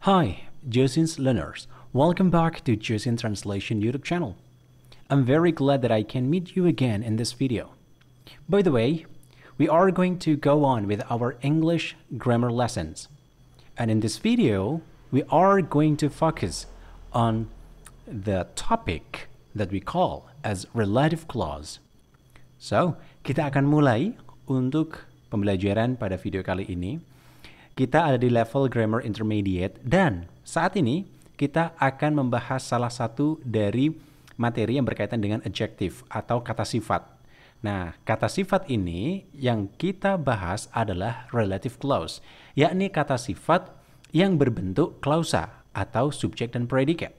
Hi, Josin's learners. Welcome back to Josin Translation YouTube channel. I'm very glad that I can meet you again in this video. By the way, we are going to go on with our English grammar lessons. And in this video, we are going to focus on the topic that we call as relative clause. So, kita akan mulai untuk pembelajaran pada video kali ini. Kita ada di level grammar intermediate dan saat ini kita akan membahas salah satu dari materi yang berkaitan dengan adjective atau kata sifat. Nah, kata sifat ini yang kita bahas adalah relative clause, yakni kata sifat yang berbentuk klausa atau subjek dan predikat.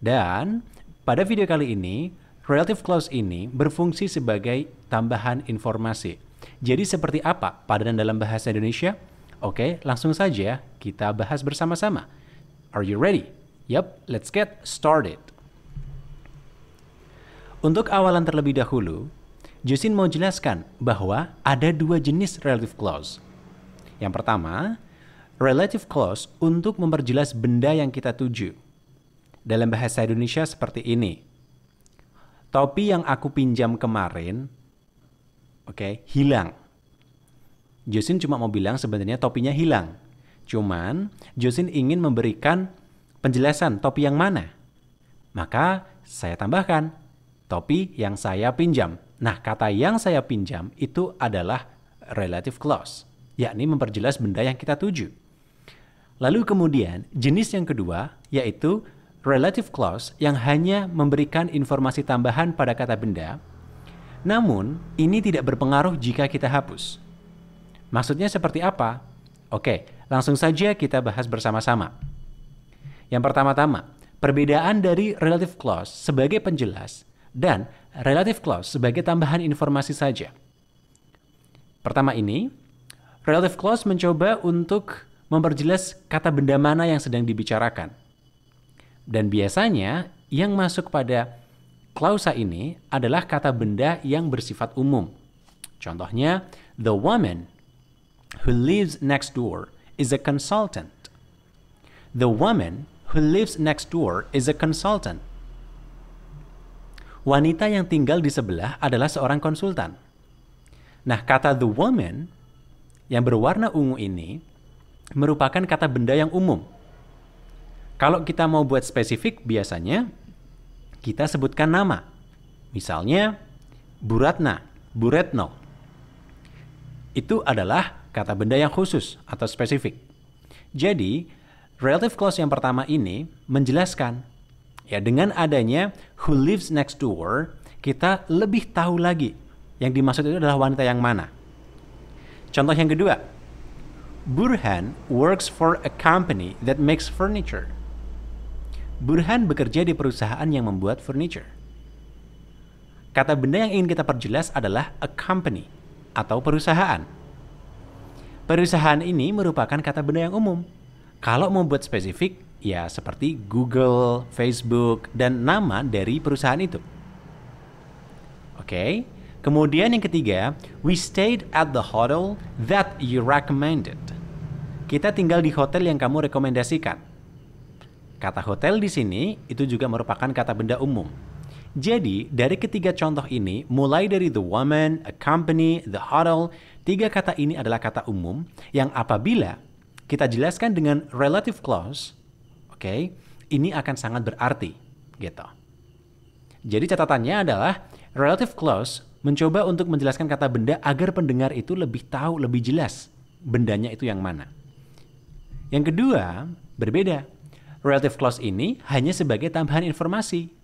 Dan pada video kali ini, relative clause ini berfungsi sebagai tambahan informasi. Jadi seperti apa padanan dalam bahasa Indonesia? Oke, langsung saja kita bahas bersama-sama. Are you ready? Yup, let's get started. Untuk awalan terlebih dahulu, Josin mau jelaskan bahwa ada dua jenis relative clause. Yang pertama, relative clause untuk memperjelas benda yang kita tuju. Dalam bahasa Indonesia seperti ini. Topi yang aku pinjam kemarin, hilang. Josin cuma mau bilang sebenarnya topinya hilang. Cuman, Josin ingin memberikan penjelasan topi yang mana. Maka, saya tambahkan, topi yang saya pinjam. Nah, kata yang saya pinjam itu adalah relative clause, yakni memperjelas benda yang kita tuju. Lalu kemudian, jenis yang kedua, yaitu relative clause yang hanya memberikan informasi tambahan pada kata benda, namun ini tidak berpengaruh jika kita hapus. Maksudnya seperti apa? Oke, langsung saja kita bahas bersama-sama. Yang pertama-tama, perbedaan dari relative clause sebagai penjelas dan relative clause sebagai tambahan informasi saja. Pertama ini, relative clause mencoba untuk memperjelas kata benda mana yang sedang dibicarakan. Dan biasanya yang masuk pada klausa ini adalah kata benda yang bersifat umum. Contohnya, the woman who lives next door is a consultant. The woman who lives next door is a consultant. Wanita yang tinggal di sebelah adalah seorang konsultan. Nah, kata the woman yang berwarna ungu ini merupakan kata benda yang umum. Kalau kita mau buat spesifik, biasanya kita sebutkan nama. Misalnya, Bu Ratna, Bu Retno. Itu adalah kata benda yang khusus atau spesifik. Jadi, relative clause yang pertama ini menjelaskan, ya dengan adanya who lives next door, kita lebih tahu lagi yang dimaksud itu adalah wanita yang mana. Contoh yang kedua, Burhan works for a company that makes furniture. Burhan bekerja di perusahaan yang membuat furniture. Kata benda yang ingin kita perjelas adalah a company atau perusahaan. Perusahaan ini merupakan kata benda yang umum. Kalau mau buat spesifik, ya seperti Google, Facebook, dan nama dari perusahaan itu. Oke. Kemudian yang ketiga, we stayed at the hotel that you recommended. Kita tinggal di hotel yang kamu rekomendasikan. Kata hotel di sini itu juga merupakan kata benda umum. Jadi, dari ketiga contoh ini, mulai dari the woman, a company, the hotel, tiga kata ini adalah kata umum yang apabila kita jelaskan dengan relative clause, ini akan sangat berarti, gitu. Jadi catatannya adalah relative clause mencoba untuk menjelaskan kata benda agar pendengar itu lebih tahu, lebih jelas bendanya itu yang mana. Yang kedua, berbeda. Relative clause ini hanya sebagai tambahan informasi.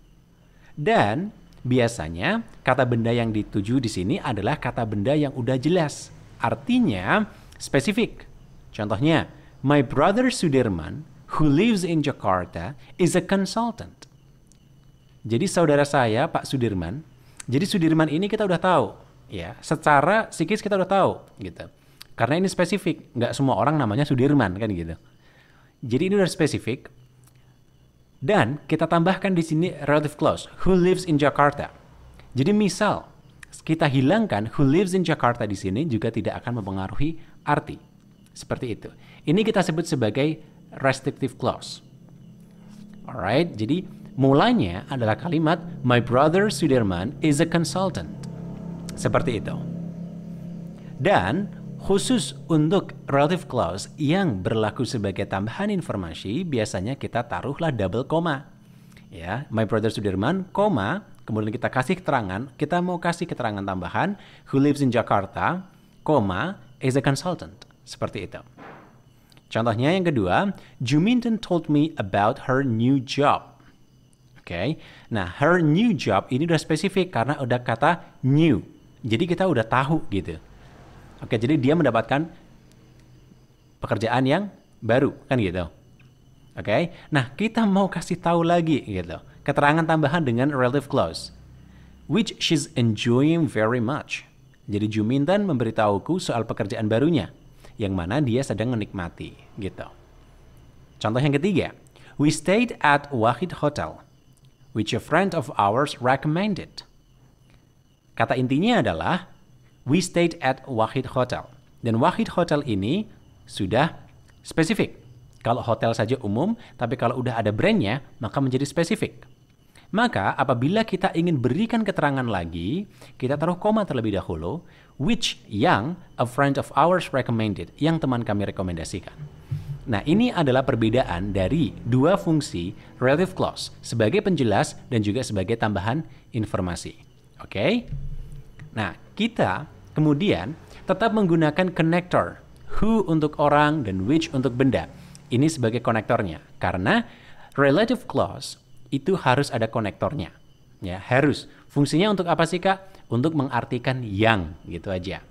Dan biasanya kata benda yang dituju di sini adalah kata benda yang udah jelas. Artinya spesifik. Contohnya, my brother Sudirman who lives in Jakarta is a consultant. Jadi saudara saya Pak Sudirman. Jadi Sudirman ini kita udah tahu, ya. Secara psikis kita udah tahu, gitu. Karena ini spesifik. Nggak semua orang namanya Sudirman kan gitu. Jadi ini udah spesifik. Dan kita tambahkan di sini relative clause, who lives in Jakarta. Jadi misal kita hilangkan who lives in Jakarta di sini juga tidak akan mempengaruhi arti. Seperti itu. Ini kita sebut sebagai restrictive clause. Alright, jadi mulanya adalah kalimat My brother Sudirman is a consultant. Seperti itu. Dan khusus untuk relative clause yang berlaku sebagai tambahan informasi, biasanya kita taruhlah double koma. Ya, My brother Sudirman, koma, kemudian kita kasih keterangan, kita mau kasih keterangan tambahan, who lives in Jakarta, koma, is a consultant. Seperti itu. Contohnya yang kedua, Juminten told me about her new job. Oke, nah her new job ini udah spesifik karena udah kata new. Jadi kita udah tahu gitu. Oke, jadi dia mendapatkan pekerjaan yang baru, kan gitu. Oke, nah kita mau kasih tahu lagi gitu. Keterangan tambahan dengan relative clause. Which she's enjoying very much. Jadi Juminten memberitahuku soal pekerjaan barunya. Yang mana dia sedang menikmati, gitu. Contoh yang ketiga, we stayed at Wahid Hotel, which a friend of ours recommended. Kata intinya adalah, we stayed at Wahid Hotel. Dan Wahid Hotel ini sudah spesifik. Kalau hotel saja umum, tapi kalau udah ada brandnya, maka menjadi spesifik. Maka apabila kita ingin berikan keterangan lagi, kita taruh koma terlebih dahulu, which yang a friend of ours recommended, yang teman kami rekomendasikan. Nah, ini adalah perbedaan dari dua fungsi relative clause sebagai penjelas dan juga sebagai tambahan informasi. Oke? Nah, kita kemudian tetap menggunakan connector, who untuk orang dan which untuk benda. Ini sebagai konektornya karena relative clause itu harus ada konektornya. Ya, harus. Fungsinya untuk apa sih, Kak? Untuk mengartikan yang, gitu aja.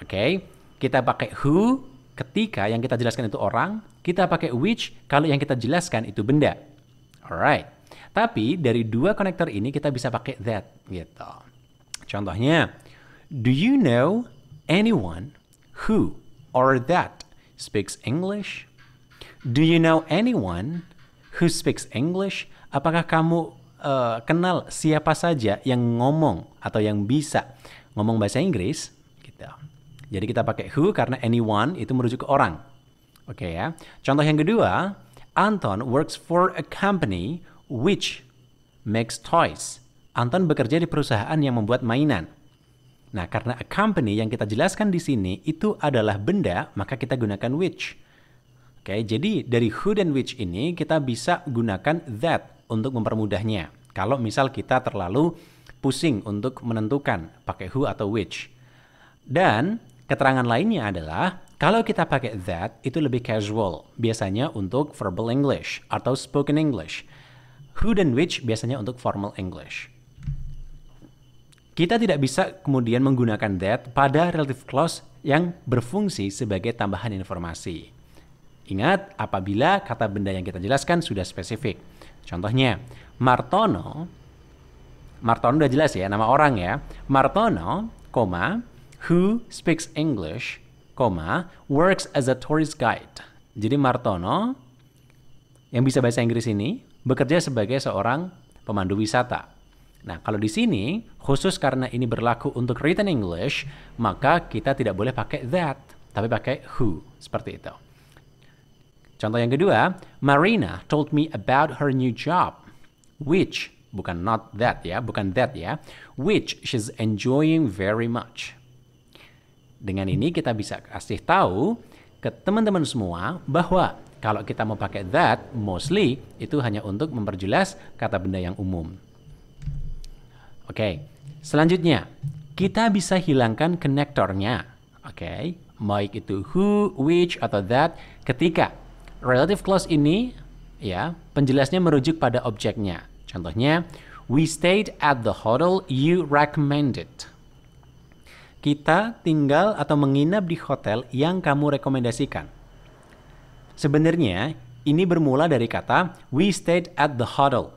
Oke, kita pakai who ketika yang kita jelaskan itu orang, kita pakai which kalau yang kita jelaskan itu benda. Alright. Tapi dari dua konektor ini kita bisa pakai that, gitu. Contohnya, do you know anyone who or that speaks English? Do you know anyone who speaks English? Apakah kamu kenal siapa saja yang ngomong atau yang bisa ngomong bahasa Inggris? Gitu. Jadi kita pakai who karena anyone itu merujuk ke orang. Oke ya. Contoh yang kedua, Anton works for a company which makes toys. Anton bekerja di perusahaan yang membuat mainan. Nah, karena a company yang kita jelaskan di sini itu adalah benda, maka kita gunakan which. Oke, jadi dari who dan which ini kita bisa gunakan that untuk mempermudahnya. Kalau misal kita terlalu pusing untuk menentukan pakai who atau which. Dan keterangan lainnya adalah kalau kita pakai that itu lebih casual. Biasanya untuk verbal English atau spoken English. Who dan which biasanya untuk formal English. Kita tidak bisa kemudian menggunakan that pada relative clause yang berfungsi sebagai tambahan informasi. Ingat, apabila kata benda yang kita jelaskan sudah spesifik. Contohnya, Martono udah jelas ya, nama orang ya. Martono, who speaks English, works as a tourist guide. Jadi Martono, yang bisa bahasa Inggris ini, bekerja sebagai seorang pemandu wisata. Nah, kalau di sini, khusus karena ini berlaku untuk written English, maka kita tidak boleh pakai that, tapi pakai who, seperti itu. Contoh yang kedua, Marina told me about her new job, which, bukan not that ya, bukan that ya, which she's enjoying very much. Dengan ini kita bisa kasih tahu ke teman-teman semua bahwa kalau kita mau pakai that, mostly itu hanya untuk memperjelas kata benda yang umum. Oke, selanjutnya kita bisa hilangkan konektornya. Oke, baik itu who, which, atau that ketika relative clause ini ya penjelasnya merujuk pada objeknya. Contohnya, we stayed at the hotel you recommended. Kita tinggal atau menginap di hotel yang kamu rekomendasikan. Sebenarnya ini bermula dari kata we stayed at the hotel.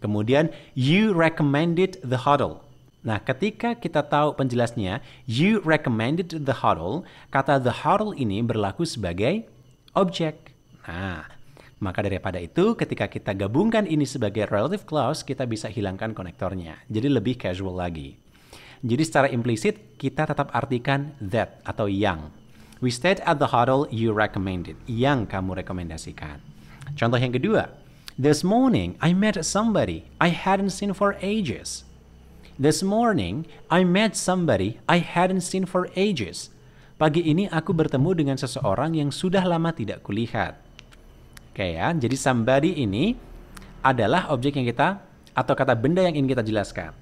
Kemudian you recommended the hotel. Nah, ketika kita tahu penjelasnya you recommended the hotel, kata the hotel ini berlaku sebagai objek. Nah, maka daripada itu ketika kita gabungkan ini sebagai relative clause, kita bisa hilangkan konektornya. Jadi lebih casual lagi. Jadi secara implisit kita tetap artikan that atau yang. We stayed at the hotel you recommended. Yang kamu rekomendasikan. Contoh yang kedua. This morning, I met somebody I hadn't seen for ages. This morning, I met somebody I hadn't seen for ages. Pagi ini aku bertemu dengan seseorang yang sudah lama tidak kulihat. Oke ya, jadi somebody ini adalah objek yang kita, atau kata benda yang ingin kita jelaskan.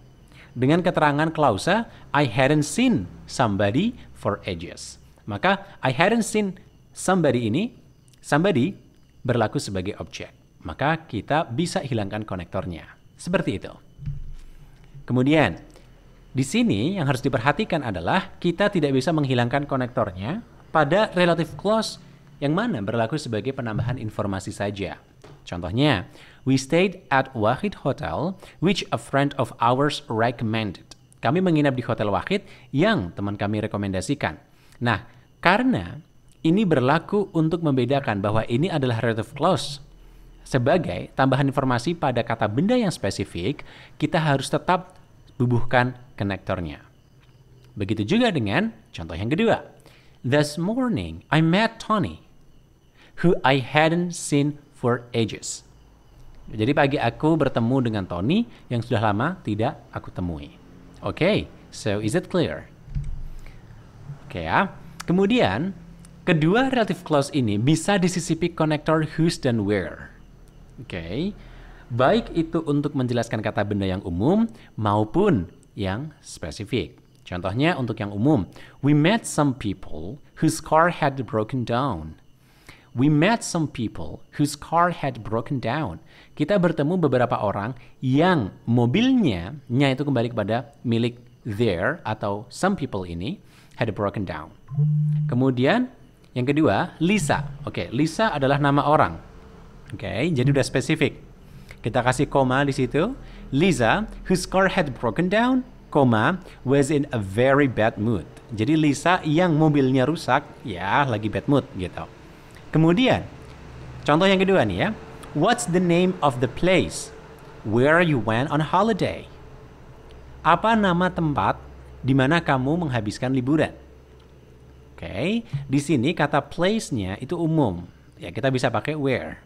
Dengan keterangan klausa, I hadn't seen somebody for ages. Maka, I hadn't seen somebody ini, somebody berlaku sebagai objek. Maka kita bisa hilangkan konektornya. Seperti itu. Kemudian, di sini yang harus diperhatikan adalah kita tidak bisa menghilangkan konektornya pada relative clause yang mana berlaku sebagai penambahan informasi saja. Contohnya, we stayed at Wahid Hotel which a friend of ours recommended. Kami menginap di Hotel Wahid yang teman kami rekomendasikan. Nah, karena ini berlaku untuk membedakan bahwa ini adalah relative clause sebagai tambahan informasi pada kata benda yang spesifik, kita harus tetap bubuhkan konektornya. Begitu juga dengan contoh yang kedua. This morning, I met Tony, who I hadn't seen for ages. Jadi pagi aku bertemu dengan Tony yang sudah lama tidak aku temui. Oke, so is it clear? Oke ya. Kemudian, kedua relative clause ini bisa disisipi konektor whose dan where. Oke. Baik itu untuk menjelaskan kata benda yang umum maupun yang spesifik. Contohnya untuk yang umum, we met some people whose car had broken down. We met some people whose car had broken down. Kita bertemu beberapa orang yang mobilnya itu kembali kepada milik their atau some people ini had broken down. Kemudian yang kedua, Lisa. Oke, Lisa adalah nama orang. Oke, jadi udah spesifik. Kita kasih koma di situ. Lisa, whose car had broken down, koma, was in a very bad mood. Jadi Lisa yang mobilnya rusak, ya lagi bad mood gitu. Kemudian, contoh yang kedua nih ya. What's the name of the place where you went on holiday? Apa nama tempat di mana kamu menghabiskan liburan? Oke, di sini kata place-nya itu umum. Ya, kita bisa pakai where.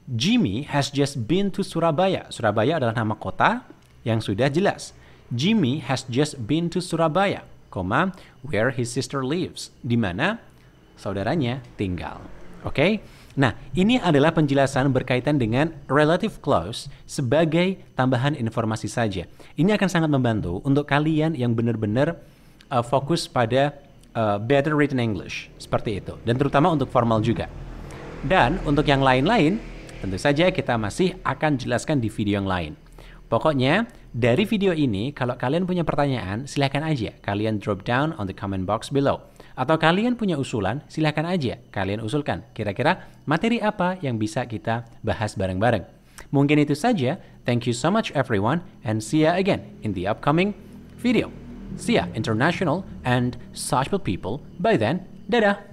Jimmy has just been to Surabaya. Surabaya adalah nama kota yang sudah jelas. Jimmy has just been to Surabaya, where his sister lives, di mana saudaranya tinggal. Oke? Nah, ini adalah penjelasan berkaitan dengan relative clause sebagai tambahan informasi saja. Ini akan sangat membantu untuk kalian yang benar-benar fokus pada better written English, seperti itu. Dan terutama untuk formal juga. Dan untuk yang lain-lain, tentu saja kita masih akan jelaskan di video yang lain. Pokoknya, dari video ini, kalau kalian punya pertanyaan, silahkan aja kalian drop down on the comment box below. Atau kalian punya usulan, silahkan aja kalian usulkan. Kira-kira materi apa yang bisa kita bahas bareng-bareng. Mungkin itu saja. Thank you so much everyone, and see ya again in the upcoming video. See ya, international and sociable people. By then, dadah!